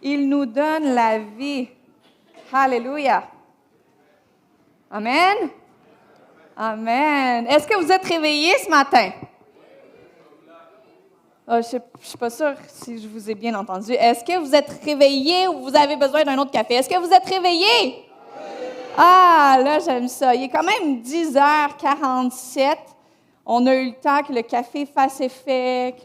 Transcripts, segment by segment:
Il nous donne la vie. Alléluia. Amen. Amen. Est-ce que vous êtes réveillés ce matin? Oh, je ne suis pas sûre si je vous ai bien entendu. Est-ce que vous êtes réveillés ou vous avez besoin d'un autre café? Est-ce que vous êtes réveillés? Ah, là, j'aime ça. Il est quand même 10h47. On a eu le temps que le café fasse effet,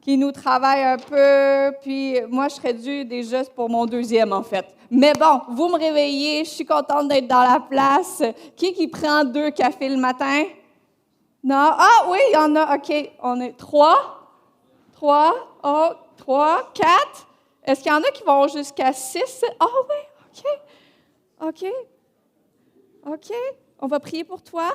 qu'il nous travaille un peu. Puis moi, je serais due déjà pour mon deuxième, en fait. Mais bon, vous me réveillez. Je suis contente d'être dans la place. Qui prend 2 cafés le matin? Non? Ah oui, il y en a. OK. On est 3. 3, 4. Est-ce qu'il y en a qui vont jusqu'à 6? Ah oui, OK. On va prier pour toi?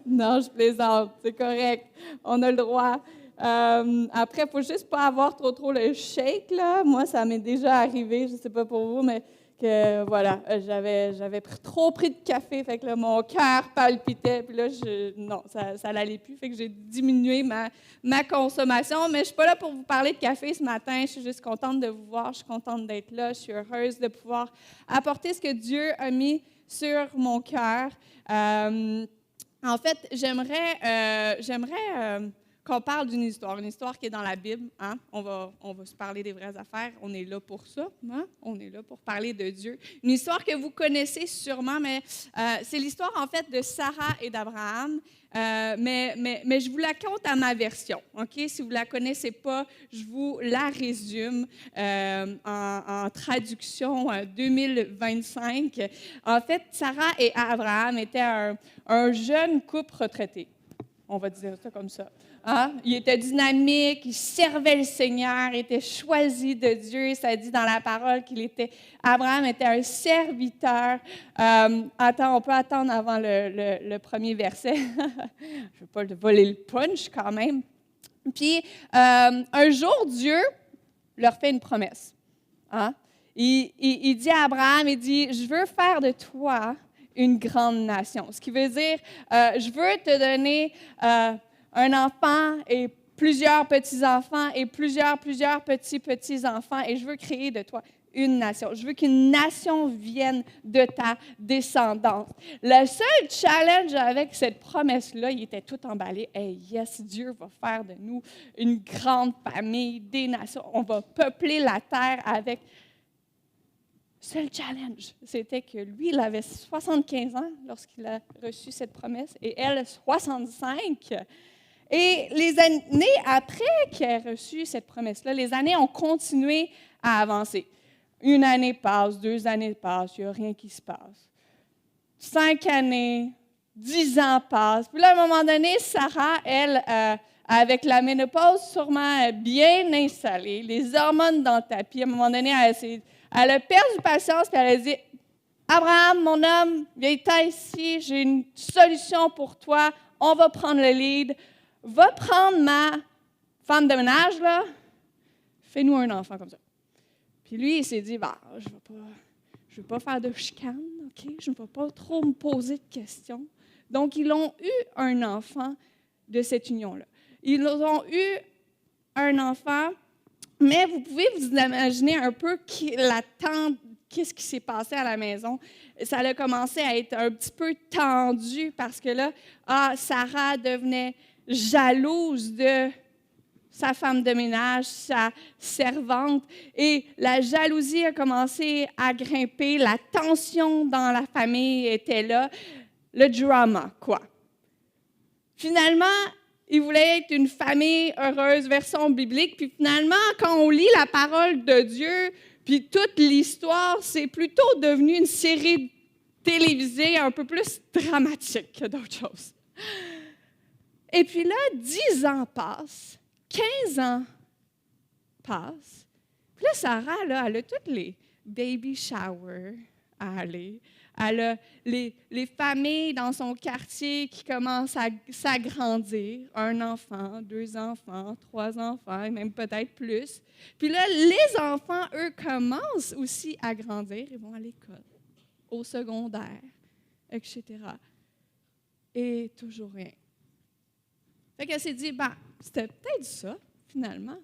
Non, je plaisante, c'est correct. On a le droit. Après, il ne faut juste pas avoir trop le shake, là. Moi, ça m'est déjà arrivé, je ne sais pas pour vous, mais que, voilà, j'avais trop pris de café, fait que là, mon cœur palpitait, puis là, non, ça n'allait plus, fait que j'ai diminué ma consommation. Mais je ne suis pas là pour vous parler de café ce matin, je suis juste contente de vous voir, je suis contente d'être là, je suis heureuse de pouvoir apporter ce que Dieu a mis sur mon cœur. En fait, j'aimerais qu'on parle d'une histoire, une histoire qui est dans la Bible. Hein? On va se parler des vraies affaires. On est là pour ça. Hein? On est là pour parler de Dieu. Une histoire que vous connaissez sûrement, mais c'est l'histoire, en fait, de Sarah et d'Abraham. Mais je vous la conte à ma version. OK? Si vous ne la connaissez pas, je vous la résume en traduction 2025. En fait, Sarah et Abraham étaient un jeune couple retraité. On va dire ça comme ça. Hein? Il était dynamique, il servait le Seigneur, il était choisi de Dieu. Ça dit dans la parole Abraham était un serviteur. On peut attendre avant le premier verset. Je ne veux pas voler le punch quand même. Puis, un jour, Dieu leur fait une promesse. Hein? Il dit à Abraham, il dit, « Je veux faire de toi une grande nation. » Ce qui veut dire, je veux te donner un enfant et plusieurs petits-enfants et plusieurs petits-petits-enfants et je veux créer de toi une nation. Je veux qu'une nation vienne de ta descendance. Le seul challenge avec cette promesse-là, il était tout emballé. Hey, yes, Dieu va faire de nous une grande famille, des nations. On va peupler la terre avec... Seul challenge, c'était que lui, il avait 75 ans lorsqu'il a reçu cette promesse et elle, 65. Et les années après qu'il ait reçu cette promesse-là, les années ont continué à avancer. 1 année passe, 2 années passent, il n'y a rien qui se passe. 5 années, 10 ans passent. Puis là, à un moment donné, Sarah, elle, avec la ménopause sûrement bien installée, les hormones dans le tapis, à un moment donné, elle a perdu patience, puis elle a dit, « Abraham, mon homme, viens-t'en ici, j'ai une solution pour toi, on va prendre le lead. Va prendre ma femme de ménage, là, fais-nous un enfant comme ça. » Puis lui, il s'est dit, je ne vais pas faire de chicane, OK? Je ne vais pas trop me poser de questions. Donc, ils ont eu un enfant de cette union-là. Ils ont eu un enfant, mais vous pouvez vous imaginer un peu qu'est-ce qui s'est passé à la maison. Ça a commencé à être un petit peu tendu parce que là, Sarah devenait jalouse de sa femme de ménage, sa servante, et la jalousie a commencé à grimper, la tension dans la famille était là, le drama, quoi. Finalement, ils voulaient être une famille heureuse, version biblique, puis finalement, quand on lit la parole de Dieu, puis toute l'histoire, c'est plutôt devenu une série télévisée un peu plus dramatique que d'autres choses. Et puis là, 10 ans passent, 15 ans passent. Puis là, Sarah, là, elle a toutes les baby showers à aller. Elle a les familles dans son quartier qui commencent à s'agrandir. 1 enfant, 2 enfants, 3 enfants, et même peut-être plus. Puis là, les enfants, eux, commencent aussi à grandir. Ils vont à l'école, au secondaire, etc. Et toujours rien. Fait qu'elle s'est dit, c'était peut-être ça, finalement.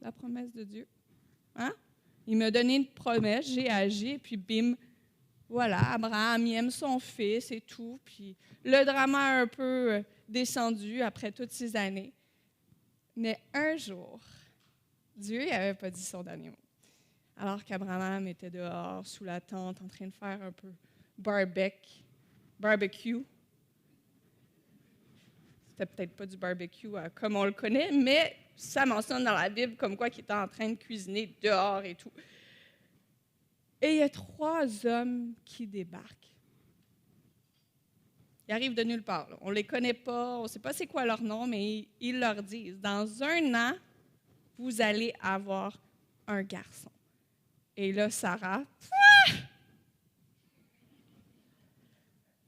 la promesse de Dieu. Hein? Il m'a donné une promesse, j'ai agi, puis bim, voilà, Abraham, il aime son fils et tout. Puis le drama a un peu descendu après toutes ces années. Mais un jour, Dieu n'avait pas dit son dernier mot. Alors qu'Abraham était dehors, sous la tente, en train de faire un peu barbecue. C'était peut-être pas du barbecue comme on le connaît, mais ça mentionne dans la Bible comme quoi qu'il était en train de cuisiner dehors et tout. Et il y a 3 hommes qui débarquent. Ils arrivent de nulle part. Là. On ne les connaît pas, on ne sait pas c'est quoi leur nom, mais ils leur disent, dans 1 an, vous allez avoir un garçon. Et là, Sarah,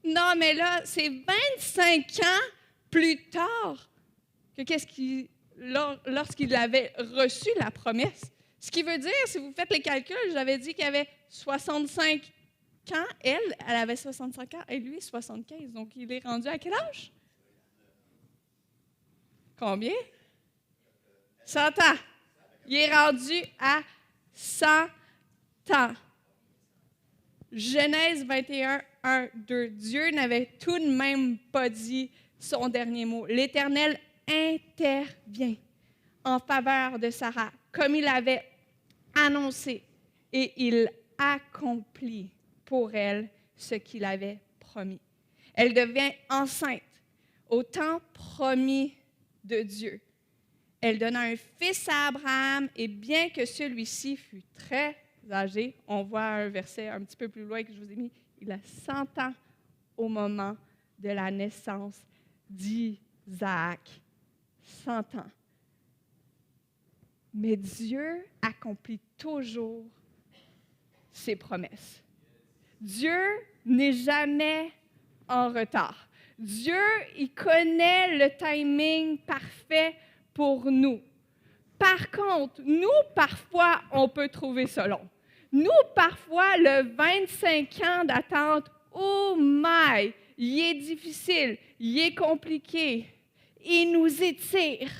non, mais là, c'est 25 ans plus tard que lorsqu'il avait reçu la promesse. Ce qui veut dire, si vous faites les calculs, j'avais dit qu'il avait 65 ans. Elle avait 65 ans et lui, 75. Donc, il est rendu à quel âge? Combien? 100 ans. Il est rendu à 100 ans. Genèse 21, 1, 2. Dieu n'avait tout de même pas dit son dernier mot. L'Éternel intervient en faveur de Sarah, comme il avait annoncé, et il accomplit pour elle ce qu'il avait promis. Elle devient enceinte au temps promis de Dieu. Elle donna un fils à Abraham, et bien que celui-ci fût très âgé, on voit un verset un petit peu plus loin que je vous ai mis, il a 100 ans au moment de la naissance d'Isaac. 100 ans. Mais Dieu accomplit toujours ses promesses. Dieu n'est jamais en retard. Dieu, il connaît le timing parfait pour nous. Par contre, nous, parfois, on peut trouver ça long. Nous, parfois, le 25 ans d'attente, oh my, il est difficile, il est compliqué, il nous étire.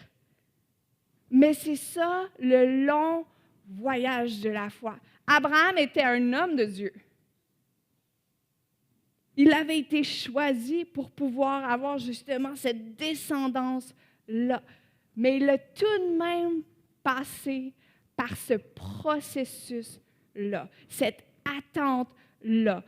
Mais c'est ça, le long voyage de la foi. Abraham était un homme de Dieu. Il avait été choisi pour pouvoir avoir justement cette descendance-là. Mais il a tout de même passé par ce processus-là, cette attente-là.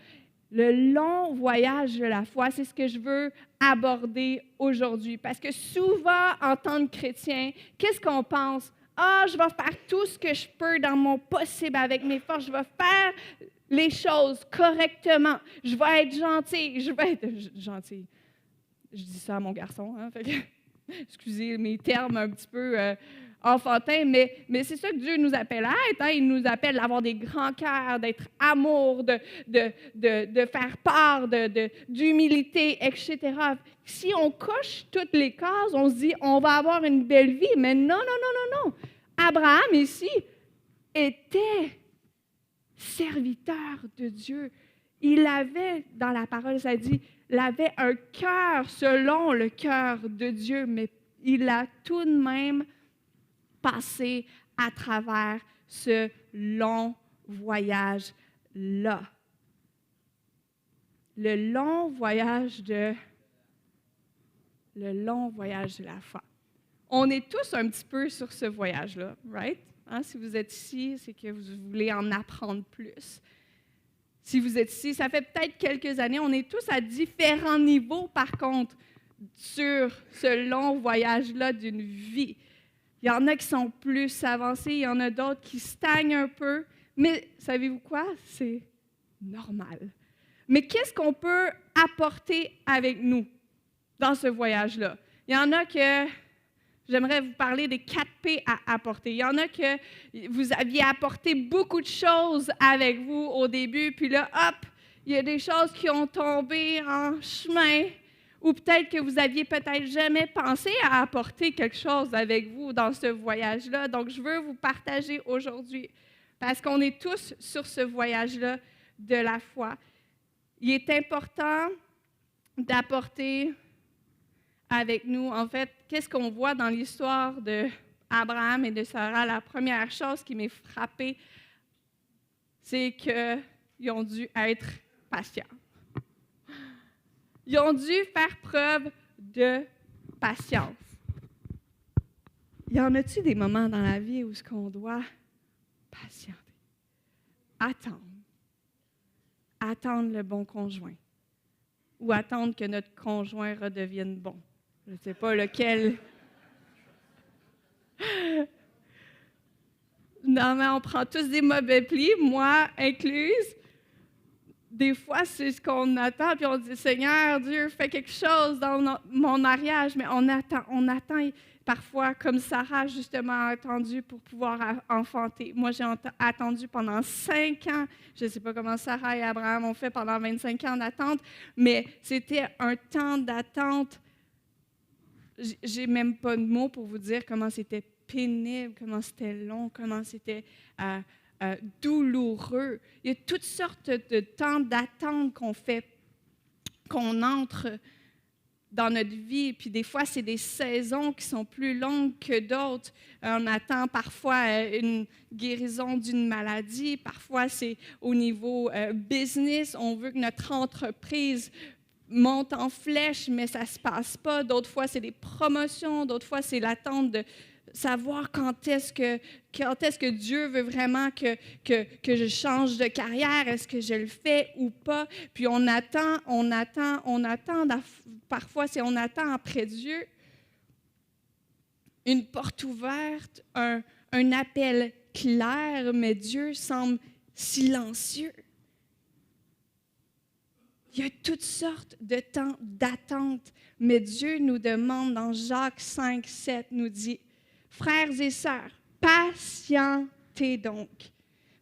Le long voyage de la foi, c'est ce que je veux aborder aujourd'hui. Parce que souvent, en tant que chrétien, qu'est-ce qu'on pense? Ah, je vais faire tout ce que je peux dans mon possible avec mes forces. Je vais faire les choses correctement. Je vais être gentil. Je vais être gentil. Je dis ça à mon garçon. Hein, fait que, excusez mes termes un petit peu enfantins, mais c'est ça que Dieu nous appelle à être. Hein. Il nous appelle à avoir des grands cœurs, d'être amour, de faire part, d'humilité, etc. Si on coche toutes les cases, on se dit, on va avoir une belle vie. Mais non. Abraham, ici, était serviteur de Dieu. Il avait, dans la parole, ça dit, il avait un cœur selon le cœur de Dieu, mais il a tout de même passé à travers ce long voyage-là. Le long voyage de la foi. On est tous un petit peu sur ce voyage-là, right? Hein, si vous êtes ici, c'est que vous voulez en apprendre plus. Si vous êtes ici, ça fait peut-être quelques années, on est tous à différents niveaux, par contre, sur ce long voyage-là d'une vie. Il y en a qui sont plus avancés, il y en a d'autres qui stagnent un peu, mais savez-vous quoi? C'est normal. Mais qu'est-ce qu'on peut apporter avec nous dans ce voyage-là? Il y en a que j'aimerais vous parler des 4 P à apporter. Il y en a que vous aviez apporté beaucoup de choses avec vous au début, puis là, hop, il y a des choses qui ont tombé en chemin, ou peut-être que vous aviez peut-être jamais pensé à apporter quelque chose avec vous dans ce voyage-là. Donc, je veux vous partager aujourd'hui, parce qu'on est tous sur ce voyage-là de la foi. Il est important d'apporter avec nous, en fait, qu'est-ce qu'on voit dans l'histoire Abraham et de Sarah, la première chose qui m'a frappée, c'est qu'ils ont dû être patients. Ils ont dû faire preuve de patience. Y en a-t-il des moments dans la vie où on doit patienter? Attendre. Attendre le bon conjoint. Ou attendre que notre conjoint redevienne bon. Je ne sais pas lequel. Non, mais on prend tous des mauvais plis, moi incluse. Des fois, c'est ce qu'on attend, puis on dit, Seigneur, Dieu, fais quelque chose dans mon mariage, mais on attend parfois, comme Sarah, justement, a attendu pour pouvoir enfanter. Moi, j'ai attendu pendant 5 ans. Je ne sais pas comment Sarah et Abraham ont fait pendant 25 ans d'attente, mais c'était un temps d'attente. J'ai même pas de mots pour vous dire comment c'était pénible, comment c'était long, comment c'était douloureux. Il y a toutes sortes de temps d'attente qu'on fait, qu'on entre dans notre vie. Puis des fois, c'est des saisons qui sont plus longues que d'autres. On attend parfois une guérison d'une maladie. Parfois, c'est au niveau business. On veut que notre entreprise monte en flèche, mais ça ne se passe pas. D'autres fois, c'est des promotions. D'autres fois, c'est l'attente de savoir quand est-ce que Dieu veut vraiment que je change de carrière, est-ce que je le fais ou pas. Puis on attend. Parfois, on attend après Dieu une porte ouverte, un appel clair, mais Dieu semble silencieux. Il y a toutes sortes de temps d'attente, mais Dieu nous demande dans Jacques 5, 7, nous dit, « Frères et sœurs, patientez donc.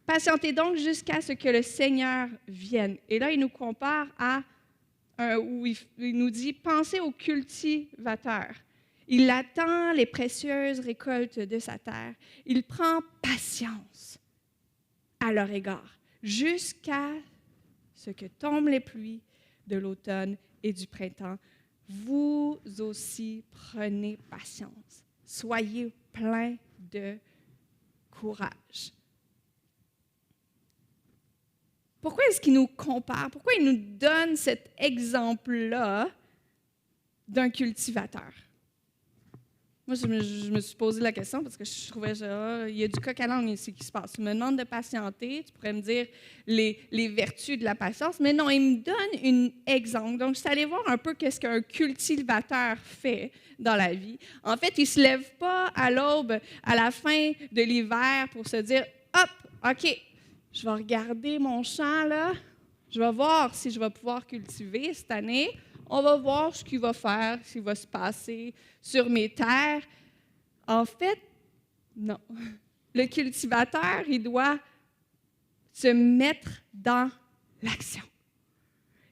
Patientez donc jusqu'à ce que le Seigneur vienne. » Et là, il nous compare où il nous dit, « Pensez au cultivateur. Il attend les précieuses récoltes de sa terre. Il prend patience à leur égard, jusqu'à ce que tombent les pluies de l'automne et du printemps. Vous aussi prenez patience. Soyez pleins de courage. » Pourquoi est-ce qu'il nous compare? Pourquoi il nous donne cet exemple-là d'un cultivateur? Moi, je me suis posé la question parce que je trouvais il y a du coq à l'âne ici qui se passe. Il me demande de patienter, tu pourrais me dire les vertus de la patience, mais non, il me donne un exemple. Donc, je suis allée voir un peu qu'est-ce qu'un cultivateur fait dans la vie. En fait, il ne se lève pas à l'aube, à la fin de l'hiver pour se dire « Hop, OK, je vais regarder mon champ, là, je vais voir si je vais pouvoir cultiver cette année. » On va voir ce qu'il va faire, ce qui va se passer sur mes terres. En fait, non. Le cultivateur, il doit se mettre dans l'action.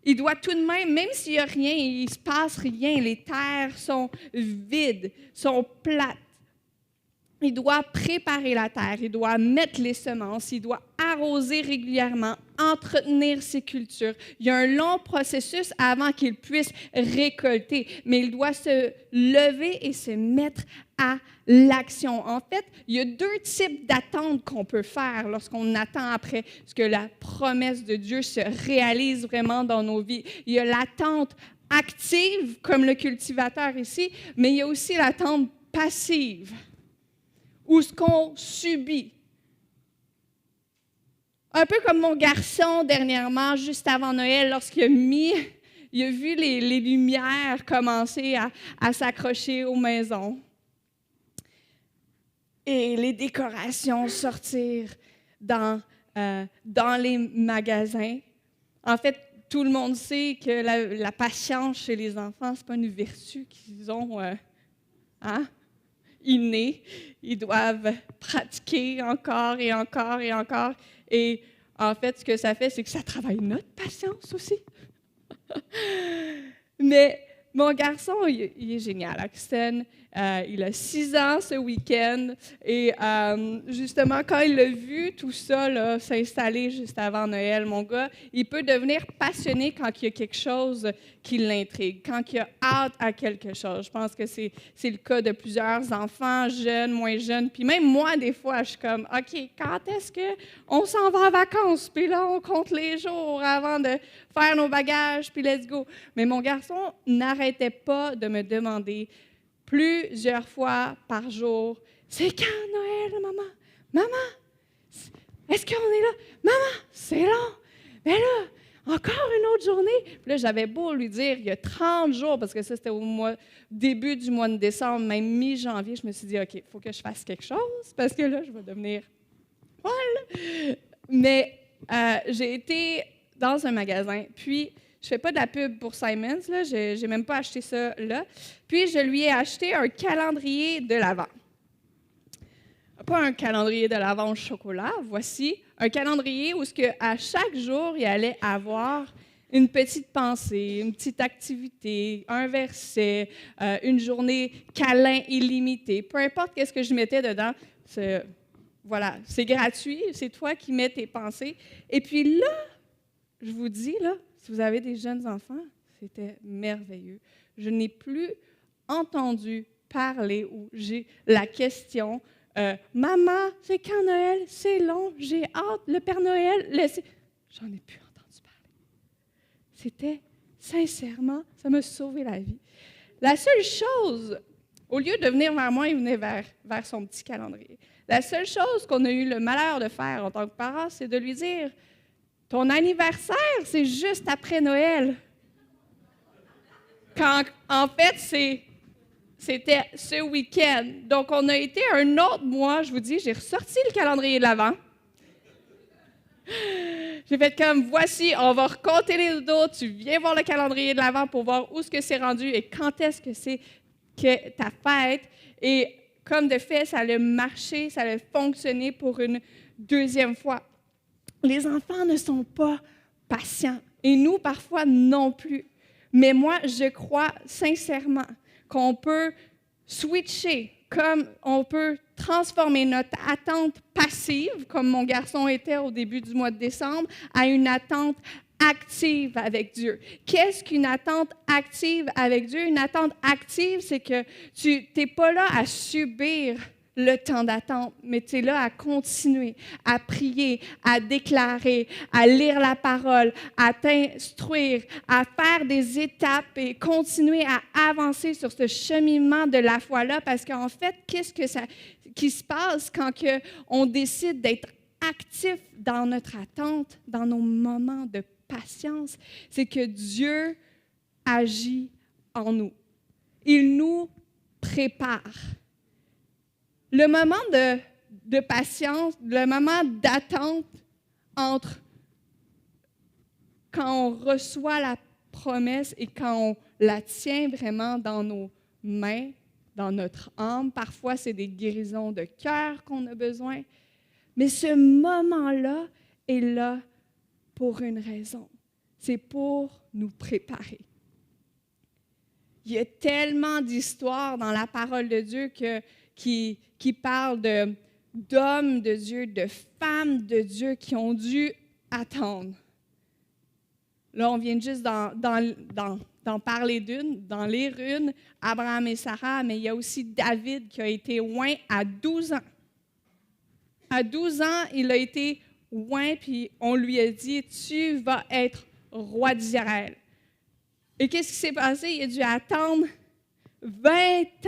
Il doit tout de même s'il n'y a rien, il ne se passe rien, les terres sont vides, sont plates. Il doit préparer la terre, il doit mettre les semences, il doit arroser régulièrement, entretenir ses cultures. Il y a un long processus avant qu'il puisse récolter, mais il doit se lever et se mettre à l'action. En fait, il y a 2 types d'attentes qu'on peut faire lorsqu'on attend après ce que la promesse de Dieu se réalise vraiment dans nos vies. Il y a l'attente active, comme le cultivateur ici, mais il y a aussi l'attente passive, ou ce qu'on subit. Un peu comme mon garçon dernièrement, juste avant Noël, lorsqu'il a vu les lumières commencer à s'accrocher aux maisons et les décorations sortir dans les magasins. En fait, tout le monde sait que la patience chez les enfants, ce n'est pas une vertu qu'ils ont innée. Ils doivent pratiquer encore et encore et encore. Et en fait, ce que ça fait, c'est que ça travaille notre patience aussi. Mais mon garçon, il est génial, Axton. Il a 6 ans ce week-end. Et justement, quand il a vu tout ça là, s'installer juste avant Noël, mon gars, il peut devenir passionné quand il y a quelque chose qui l'intrigue, quand il a hâte à quelque chose. Je pense que c'est le cas de plusieurs enfants, jeunes, moins jeunes. Puis même moi, des fois, je suis comme, OK, quand est-ce qu'on s'en va en vacances? Puis là, on compte les jours avant de faire nos bagages, puis let's go. Mais mon garçon n'arrêtait pas de me demander plusieurs fois par jour, c'est quand Noël, maman? Maman, est-ce qu'on est là? Maman, c'est long. Mais là, encore une autre journée. Puis là, j'avais beau lui dire, il y a 30 jours, parce que ça, c'était au début du mois de décembre, même mi-janvier, je me suis dit, OK, il faut que je fasse quelque chose, parce que là, je vais devenir folle. Mais j'ai été dans un magasin, puis je ne fais pas de la pub pour Simons, là, je n'ai même pas acheté ça là. Puis je lui ai acheté un calendrier de l'Avent. Pas un calendrier de l'Avent au chocolat, voici un calendrier où à chaque jour, il allait avoir une petite pensée, une petite activité, un verset, une journée câlin illimité. Peu importe qu'est-ce que je mettais dedans, voilà, c'est gratuit, c'est toi qui mets tes pensées. Et puis là, je vous dis, là, si vous avez des jeunes enfants, c'était merveilleux. Je n'ai plus entendu parler ou j'ai la question Maman, c'est quand Noël? C'est long, j'ai hâte, le Père Noël, j'en ai plus entendu parler. C'était, sincèrement, ça m'a sauvé la vie. La seule chose, au lieu de venir vers moi, il venait vers son petit calendrier. La seule chose qu'on a eu le malheur de faire en tant que parents, c'est de lui dire ton anniversaire, c'est juste après Noël. Quand, en fait, c'était ce week-end. Donc, on a été un autre mois, je vous dis, j'ai ressorti le calendrier de l'Avent. J'ai fait comme, voici, on va recompter les dodos, tu viens voir le calendrier de l'Avent pour voir où est-ce que c'est rendu et quand est-ce que c'est que ta fête. Et comme de fait, ça a marché, ça a fonctionné pour une deuxième fois. Les enfants ne sont pas patients et nous, parfois, non plus. Mais moi, je crois sincèrement qu'on peut switcher, comme on peut transformer notre attente passive, comme mon garçon était au début du mois de décembre, à une attente active avec Dieu. Qu'est-ce qu'une attente active avec Dieu? Une attente active, c'est que tu n'es pas là à subir le temps d'attente, mais tu es là à continuer, à prier, à déclarer, à lire la parole, à t'instruire, à faire des étapes et continuer à avancer sur ce cheminement de la foi-là, parce qu'en fait, qu'est-ce qui se passe quand on décide d'être actif dans notre attente, dans nos moments de patience, c'est que Dieu agit en nous. Il nous prépare. Le moment de patience, le moment d'attente entre quand on reçoit la promesse et quand on la tient vraiment dans nos mains, dans notre âme, parfois c'est des guérisons de cœur qu'on a besoin, mais ce moment-là est là pour une raison. C'est pour nous préparer. Il y a tellement d'histoires dans la parole de Dieu qui parlent d'hommes de Dieu, de femmes de Dieu qui ont dû attendre. Là, on vient juste d'en parler d'une, d'en lire une, Abraham et Sarah, mais il y a aussi David qui a été oint à 12 ans. À 12 ans, il a été oint, puis on lui a dit, tu vas être roi d'Israël. Et qu'est-ce qui s'est passé? Il a dû attendre 20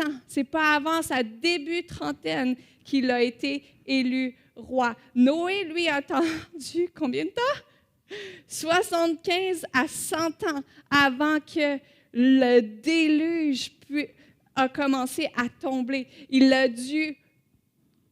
ans. Ce n'est pas avant sa début trentaine qu'il a été élu roi. Noé, lui, a attendu combien de temps? 75 à 100 ans avant que le déluge a commencé à tomber. Il a dû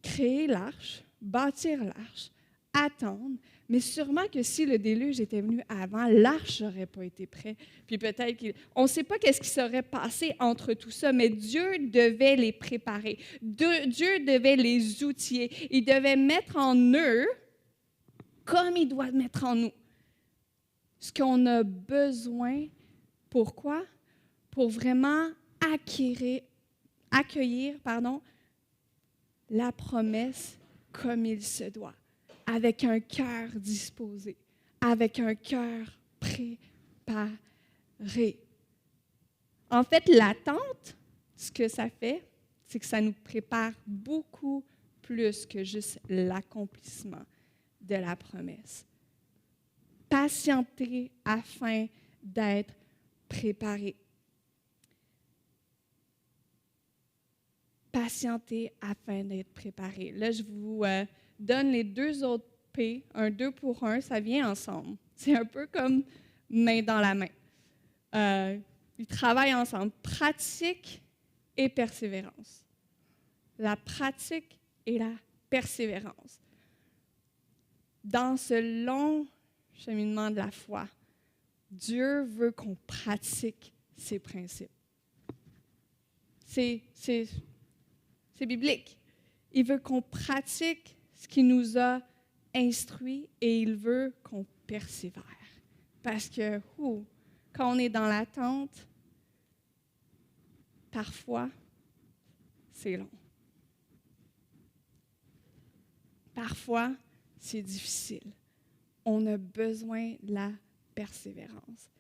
créer l'arche, bâtir l'arche, attendre. Mais sûrement que si le déluge était venu avant, l'arche n'aurait pas été prête. Puis peut-être on ne sait pas qu'est-ce qui serait passé entre tout ça, mais Dieu devait les préparer. Dieu devait les outiller. Il devait mettre en eux comme il doit mettre en nous. Ce qu'on a besoin, pourquoi? Pour vraiment accueillir la promesse comme il se doit, avec un cœur disposé, avec un cœur préparé. En fait, l'attente, ce que ça fait, c'est que ça nous prépare beaucoup plus que juste l'accomplissement de la promesse. Patienter afin d'être préparé. Patienter afin d'être préparé. Là, je vous donne les deux autres P, un 2 pour 1, ça vient ensemble. C'est un peu comme main dans la main. Ils travaillent ensemble. Pratique et persévérance. La pratique et la persévérance. Dans ce long cheminement de la foi, Dieu veut qu'on pratique ses principes. C'est biblique. Il veut qu'on pratique ce qu'il nous a instruit et il veut qu'on persévère. Parce que quand on est dans l'attente, parfois, c'est long. Parfois, c'est difficile. On a besoin de la persévérance.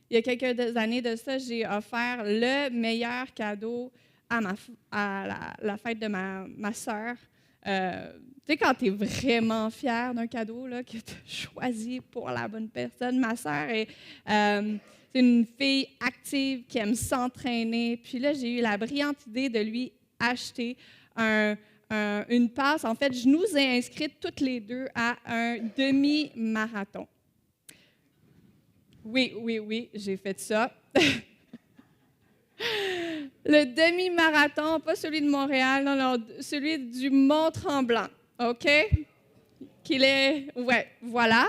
Il y a quelques années de ça, j'ai offert le meilleur cadeau à la fête de ma sœur. Tu sais, quand tu es vraiment fier d'un cadeau là, que tu as choisi pour la bonne personne, ma sœur c'est une fille active qui aime s'entraîner. Puis là, j'ai eu la brillante idée de lui acheter une passe. En fait, je nous ai inscrites toutes les deux à un demi-marathon. Oui, j'ai fait ça. Le demi-marathon, pas celui de Montréal, non, celui du Mont-Tremblant, OK? Voilà.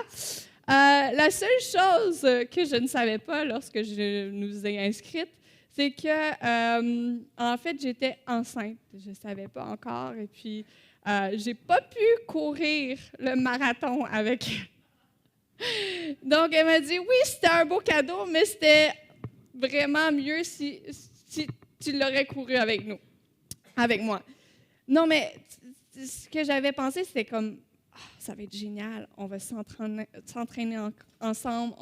La seule chose que je ne savais pas lorsque je nous ai inscrites, c'est que, en fait, j'étais enceinte. Je ne savais pas encore. Et puis, je n'ai pas pu courir le marathon avec elle. Donc, elle m'a dit, oui, c'était un beau cadeau, mais c'était vraiment mieux si tu l'aurais couru avec moi. Non, mais ce que j'avais pensé, c'était comme, ça va être génial, on va s'entraîner ensemble,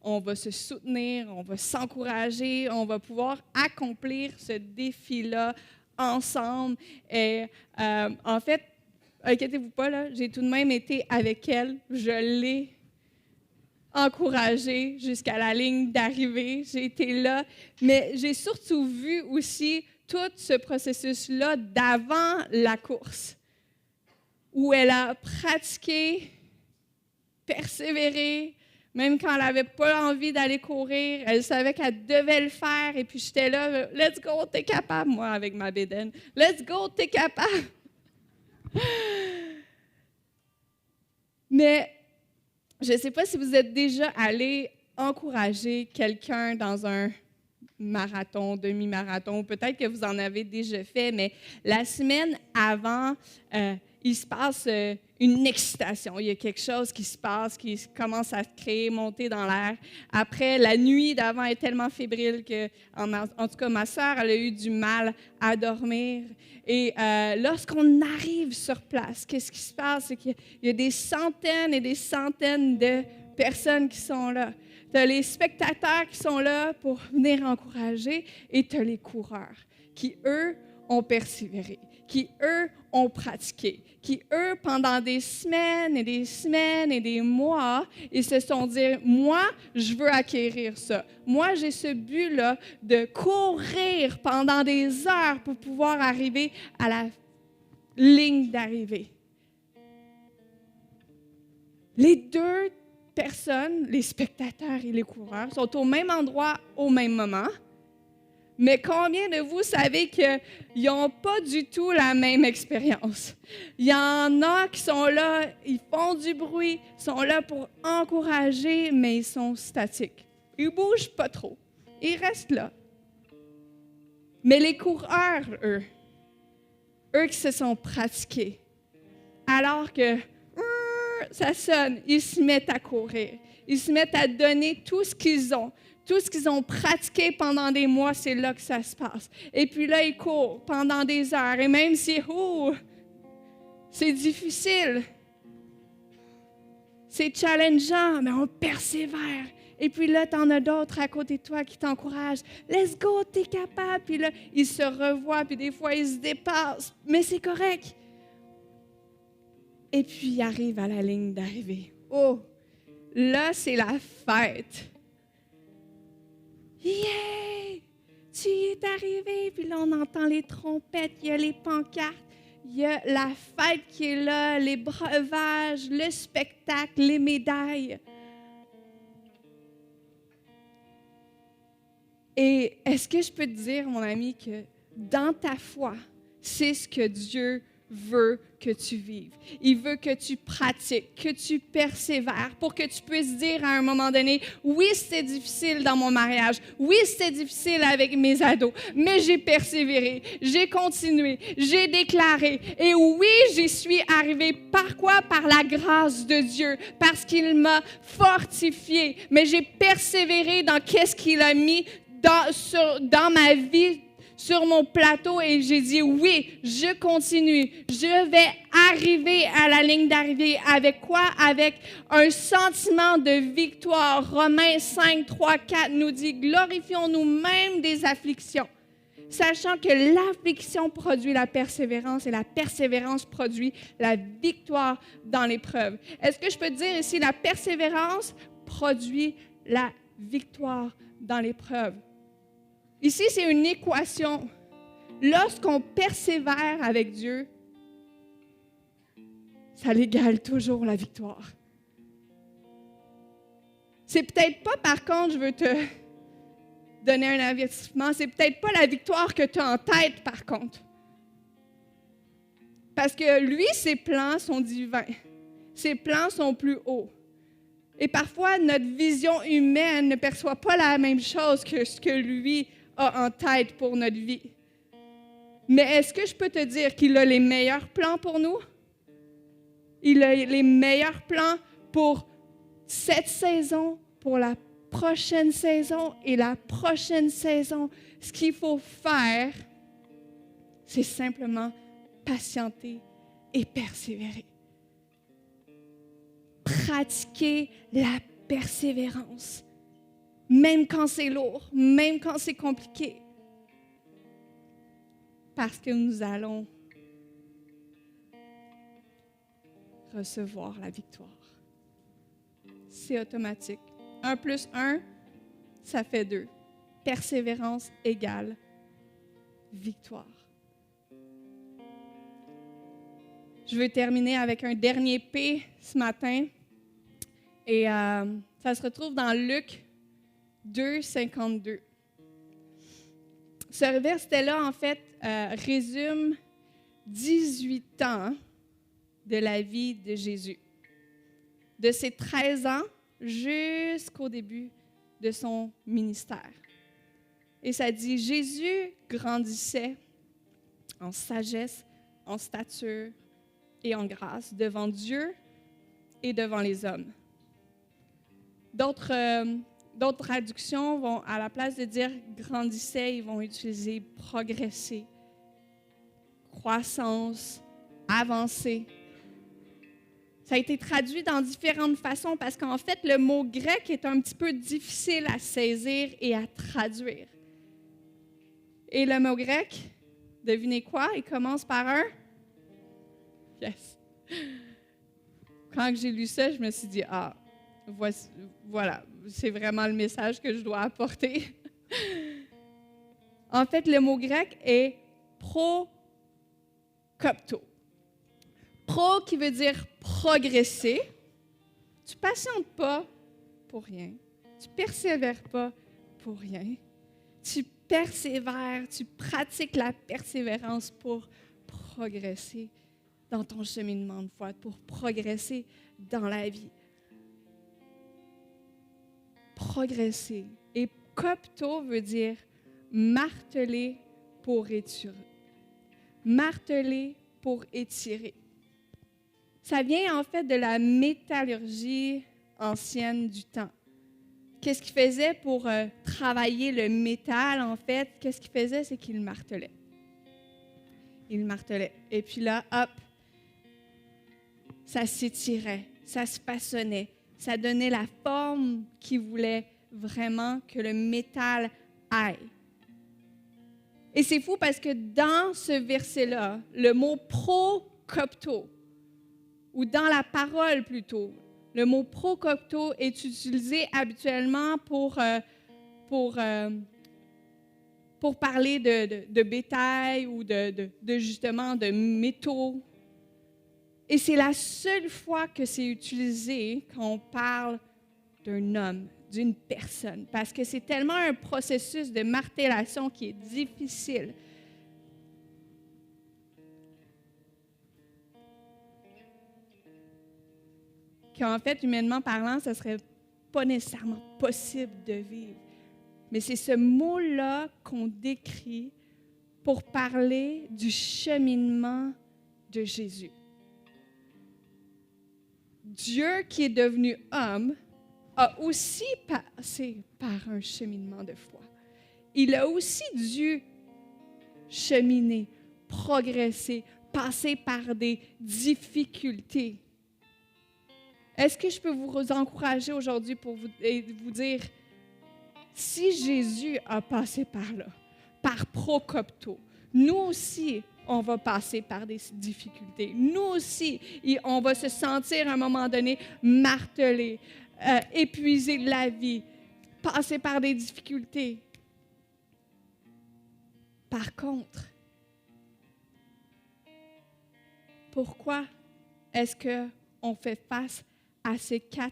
on va se soutenir, on va s'encourager, on va pouvoir accomplir ce défi-là ensemble. Et en fait, inquiétez-vous pas, là, j'ai tout de même été avec elle, je l'ai encouragée jusqu'à la ligne d'arrivée, j'ai été là, mais j'ai surtout vu aussi tout ce processus-là d'avant la course, où elle a pratiqué, persévéré, même quand elle n'avait pas envie d'aller courir, elle savait qu'elle devait le faire, et puis j'étais là, « Let's go, t'es capable! » moi, avec ma bédaine, « Let's go, t'es capable! » Mais je ne sais pas si vous êtes déjà allé encourager quelqu'un dans un marathon, demi-marathon, peut-être que vous en avez déjà fait, mais la semaine avant, il se passe une excitation. Il y a quelque chose qui se passe, qui commence à se créer, monter dans l'air. Après, la nuit d'avant est tellement fébrile que, en tout cas, ma sœur, elle a eu du mal à dormir. Et lorsqu'on arrive sur place, qu'est-ce qui se passe? C'est qu'il y a des centaines et des centaines de personnes qui sont là. Tu as les spectateurs qui sont là pour venir encourager et tu as les coureurs qui, eux, ont persévéré, qui, eux, ont pratiqué, qui, eux, pendant des semaines et des semaines et des mois, ils se sont dit, moi, je veux acquérir ça. Moi, j'ai ce but-là de courir pendant des heures pour pouvoir arriver à la ligne d'arrivée. Les deux personnes, les spectateurs et les coureurs, sont au même endroit au même moment. Mais combien de vous savez qu'ils n'ont pas du tout la même expérience? Il y en a qui sont là, ils font du bruit, sont là pour encourager, mais ils sont statiques. Ils ne bougent pas trop. Ils restent là. Mais les coureurs, eux qui se sont pratiqués, alors que ça sonne, ils se mettent à courir. Ils se mettent à donner tout ce qu'ils ont, Tout ce qu'ils ont pratiqué pendant des mois, c'est là que ça se passe. Et puis là, ils courent pendant des heures. Et même si, c'est difficile, c'est challengeant, mais on persévère. Et puis là, tu en as d'autres à côté de toi qui t'encouragent. « Let's go, t'es capable! » Puis là, ils se revoient, puis des fois, ils se dépassent. Mais c'est correct. Et puis, ils arrivent à la ligne d'arrivée. Oh! Là, c'est la fête. Yeah! Tu y es arrivé. Puis là, on entend les trompettes, il y a les pancartes, il y a la fête qui est là, les breuvages, le spectacle, les médailles. Et est-ce que je peux te dire, mon ami, que dans ta foi, c'est ce que Dieu veut que tu vives. Il veut que tu pratiques, que tu persévères pour que tu puisses dire à un moment donné, oui, c'était difficile dans mon mariage, oui, c'était difficile avec mes ados, mais j'ai persévéré, j'ai continué, j'ai déclaré et oui, j'y suis arrivée. Par quoi? Par la grâce de Dieu, parce qu'il m'a fortifié, mais j'ai persévéré dans qu'est-ce qu'il a mis dans ma vie, sur mon plateau, et j'ai dit oui, je continue, je vais arriver à la ligne d'arrivée. Avec quoi? Avec un sentiment de victoire. Romains 5, 3, 4 nous dit, glorifions-nous même des afflictions, sachant que l'affliction produit la persévérance et la persévérance produit la victoire dans l'épreuve. Est-ce que je peux te dire ici, la persévérance produit la victoire dans l'épreuve? Ici, c'est une équation. Lorsqu'on persévère avec Dieu, ça l'égale toujours la victoire. C'est peut-être pas, par contre, je veux te donner un avertissement, c'est peut-être pas la victoire que tu as en tête, par contre. Parce que lui, ses plans sont divins. Ses plans sont plus hauts. Et parfois, notre vision humaine ne perçoit pas la même chose que ce que lui a en tête pour notre vie. Mais est-ce que je peux te dire qu'il a les meilleurs plans pour nous? Il a les meilleurs plans pour cette saison, pour la prochaine saison et la prochaine saison. Ce qu'il faut faire, c'est simplement patienter et persévérer. Pratiquer la persévérance. Même quand c'est lourd, même quand c'est compliqué. Parce que nous allons recevoir la victoire. C'est automatique. 1 plus 1, ça fait 2. Persévérance égale victoire. Je veux terminer avec un dernier P ce matin. Et ça se retrouve dans Luc 2, 52. Ce verset-là, en fait, résume 18 ans de la vie de Jésus. De ses 13 ans jusqu'au début de son ministère. Et ça dit, Jésus grandissait en sagesse, en stature et en grâce devant Dieu et devant les hommes. D'autres traductions vont, à la place de dire grandissait, ils vont utiliser progresser, croissance, avancer. Ça a été traduit dans différentes façons parce qu'en fait, le mot grec est un petit peu difficile à saisir et à traduire. Et le mot grec, devinez quoi? Il commence par un yes. Quand j'ai lu ça, je me suis dit, voilà, c'est vraiment le message que je dois apporter. En fait, le mot grec est prokopto. Pro qui veut dire progresser. Tu ne patientes pas pour rien. Tu ne persévères pas pour rien. Tu persévères, tu pratiques la persévérance pour progresser dans ton cheminement de foi, pour progresser dans la vie. Progresser. Et kopto veut dire marteler pour étirer. Marteler pour étirer. Ça vient en fait de la métallurgie ancienne du temps. qu'est-ce qu'il faisait pour travailler le métal, en fait? Qu'est-ce qu'il faisait? C'est qu'il le martelait. Il le martelait. Et puis là, hop, ça s'étirait, ça se façonnait, ça donnait la forme qu'il voulait vraiment que le métal aille. Et c'est fou parce que dans ce verset-là, le mot prokopto, ou dans la parole plutôt, le mot prokopto est utilisé habituellement pour parler de bétail ou justement de métaux. Et c'est la seule fois que c'est utilisé quand on parle d'un homme, d'une personne, parce que c'est tellement un processus de martellation qui est difficile. Qu'en fait, humainement parlant, ce ne serait pas nécessairement possible de vivre. Mais c'est ce mot-là qu'on décrit pour parler du cheminement de Jésus. Dieu qui est devenu homme a aussi passé par un cheminement de foi. Il a aussi dû cheminer, progresser, passer par des difficultés. Est-ce que je peux vous encourager aujourd'hui pour vous dire, si Jésus a passé par là, par prokopto, nous aussi, on va passer par des difficultés. Nous aussi, on va se sentir à un moment donné martelé, épuisé de la vie, passer par des difficultés. Par contre, pourquoi est-ce qu'on fait face à ces 4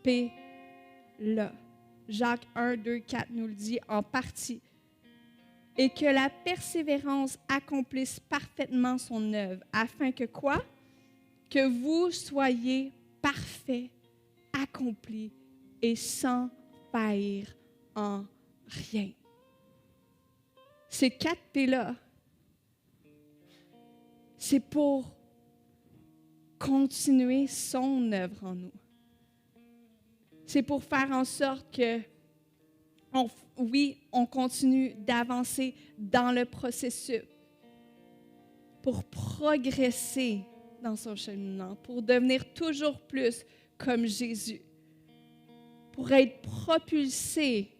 P-là? Jacques 1, 2, 4 nous le dit en partie. Et que la persévérance accomplisse parfaitement son œuvre, afin que quoi? Que vous soyez parfaits, accomplis et sans faillir en rien. Ces 4 P-là, c'est pour continuer son œuvre en nous. C'est pour faire en sorte que, on continue d'avancer dans le processus, pour progresser dans son cheminement, pour devenir toujours plus comme Jésus, pour être propulsé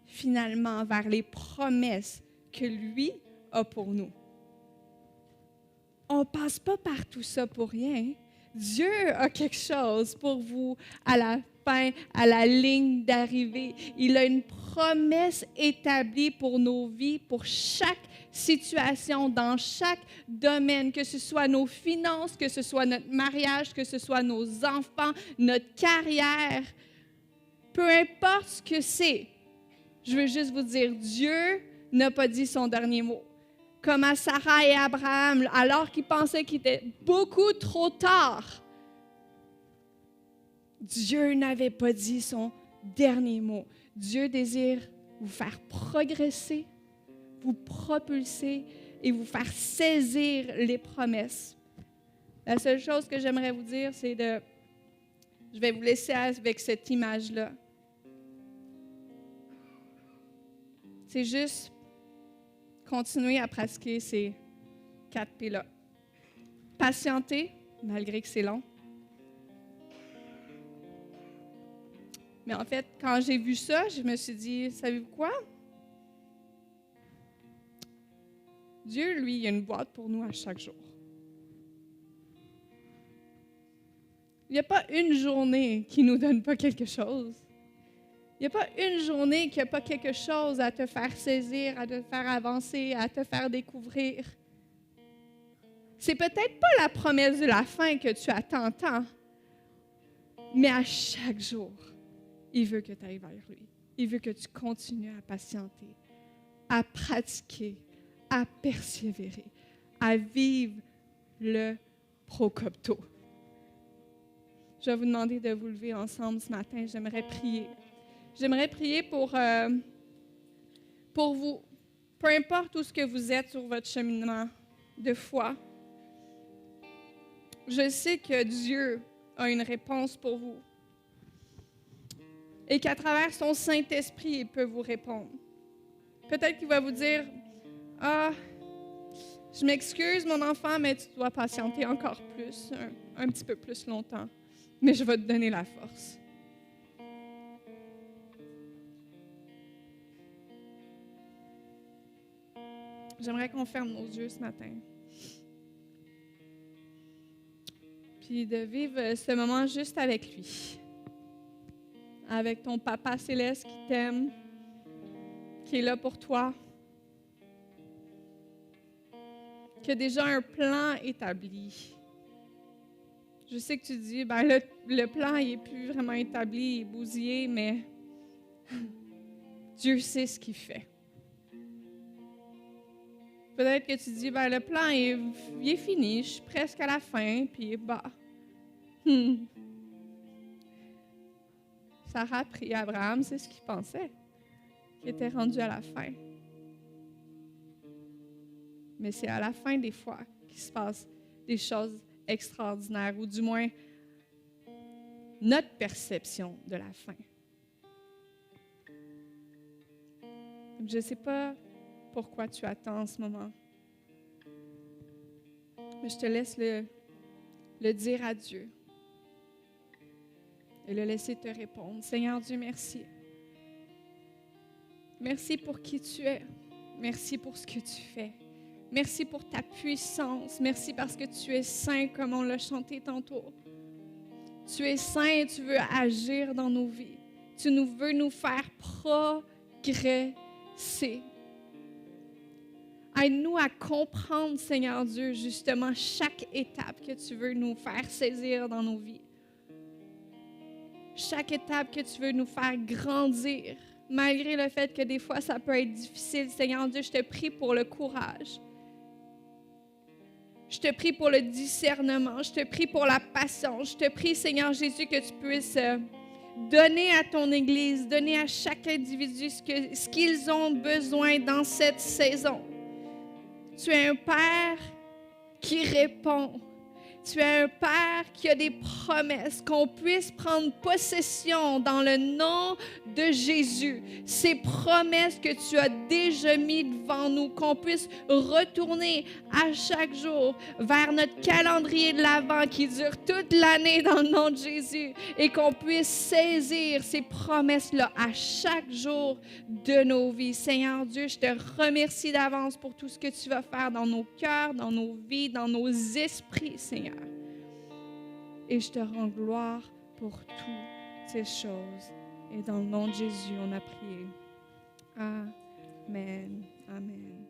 finalement vers les promesses que lui a pour nous. On ne passe pas par tout ça pour rien. Dieu a quelque chose pour vous à la fin, à la ligne d'arrivée. Il a une promesse établie pour nos vies, pour chaque situation, dans chaque domaine, que ce soit nos finances, que ce soit notre mariage, que ce soit nos enfants, notre carrière. Peu importe ce que c'est, je veux juste vous dire, Dieu n'a pas dit son dernier mot. Comme à Sarah et Abraham, alors qu'ils pensaient qu'il était beaucoup trop tard. Dieu n'avait pas dit son dernier mot. Dieu désire vous faire progresser, vous propulser et vous faire saisir les promesses. La seule chose que j'aimerais vous dire, c'est je vais vous laisser avec cette image-là. C'est juste continuer à pratiquer ces 4 P-là. Patienter, malgré que c'est long. Mais en fait, quand j'ai vu ça, je me suis dit, savez-vous quoi? Dieu, lui, il a une boîte pour nous à chaque jour. Il n'y a pas une journée qui ne nous donne pas quelque chose. Il n'y a pas une journée qui n'a pas quelque chose à te faire saisir, à te faire avancer, à te faire découvrir. C'est peut-être pas la promesse de la fin que tu attends tant, mais à chaque jour, il veut que tu ailles vers lui. Il veut que tu continues à patienter, à pratiquer, à persévérer, à vivre le prokopto. Je vais vous demander de vous lever ensemble ce matin. J'aimerais prier. J'aimerais prier pour vous, peu importe où ce que vous êtes sur votre cheminement de foi. Je sais que Dieu a une réponse pour vous. et qu'à travers son Saint-Esprit, il peut vous répondre. Peut-être qu'il va vous dire, « Ah, je m'excuse, mon enfant, mais tu dois patienter encore plus, un petit peu plus longtemps, mais je vais te donner la force. » J'aimerais qu'on ferme nos yeux ce matin. Puis de vivre ce moment juste avec lui. Avec ton Papa céleste qui t'aime, qui est là pour toi. Qui a déjà un plan établi. Je sais que tu dis, le plan il n'est plus vraiment établi, il est bousillé, mais Dieu sait ce qu'il fait. Peut-être que tu dis, le plan il est fini, je suis presque à la fin, puis Sarah prie Abraham, c'est ce qu'il pensait, qu'il était rendu à la fin. Mais c'est à la fin des fois qu'il se passe des choses extraordinaires, ou du moins notre perception de la fin. Je ne sais pas pourquoi tu attends en ce moment. Mais je te laisse le dire à Dieu et le laisser te répondre. Seigneur Dieu, merci. Merci pour qui tu es. Merci pour ce que tu fais. Merci pour ta puissance. Merci parce que tu es saint, comme on l'a chanté tantôt. Tu es saint et tu veux agir dans nos vies. Tu veux nous faire progresser. Aide-nous à comprendre, Seigneur Dieu, justement chaque étape que tu veux nous faire saisir dans nos vies. Chaque étape que tu veux nous faire grandir, malgré le fait que des fois ça peut être difficile. Seigneur Dieu, je te prie pour le courage. Je te prie pour le discernement. Je te prie pour la patience. Je te prie, Seigneur Jésus, que tu puisses donner à ton Église, donner à chaque individu ce qu'ils ont besoin dans cette saison. Tu es un Père qui répond. Tu es un Père qui a des promesses, qu'on puisse prendre possession dans le nom de Jésus. Ces promesses que tu as déjà mises devant nous, qu'on puisse retourner à chaque jour vers notre calendrier de l'Avent qui dure toute l'année dans le nom de Jésus et qu'on puisse saisir ces promesses-là à chaque jour de nos vies. Seigneur Dieu, je te remercie d'avance pour tout ce que tu vas faire dans nos cœurs, dans nos vies, dans nos esprits, Seigneur. Et je te rends gloire pour toutes ces choses. Et dans le nom de Jésus, on a prié. Amen. Amen.